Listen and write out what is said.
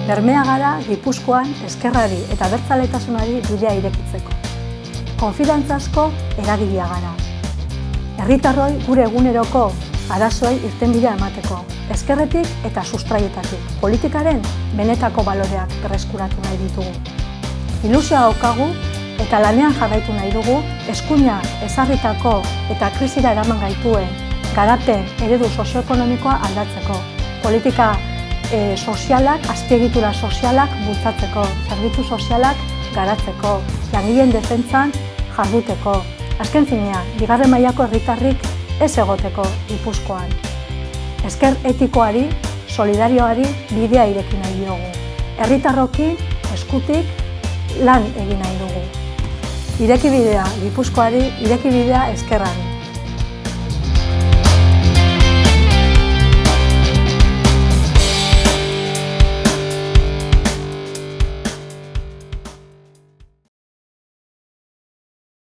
Bermea gara Gipuzkoan ezkerrari eta abertzaletasunari bidea irekitzeko. Konfidantzazko eragilea gara. Herritarroi gure eguneroko arazoei irtenbidea emateko, ezkerretik eta sustraietatik, politikaren benetako baloreak berreskuratu nahi ditugu. Ilusioa daukagu eta lanean jarraitu nahi dugu eskuina ezarritako eta krisira eraman gaituen garapen eredu sozioekonomikoa aldatzeko, politika sozialak, azpiegitura sozialak bultzatzeko, zerbitzu sozialak garatzeko, langileen defentsan jarduteko. Azken finean, bigarren mailako herritarrik ez egoteko Gipuzkoan. Ezker etikoari, solidarioari bidea ireki nahi diogu. Herritarrokin, eskutik lan egin nahi dugu. Ireki bidea Gipuzkoari, ireki bidea ezkerrari.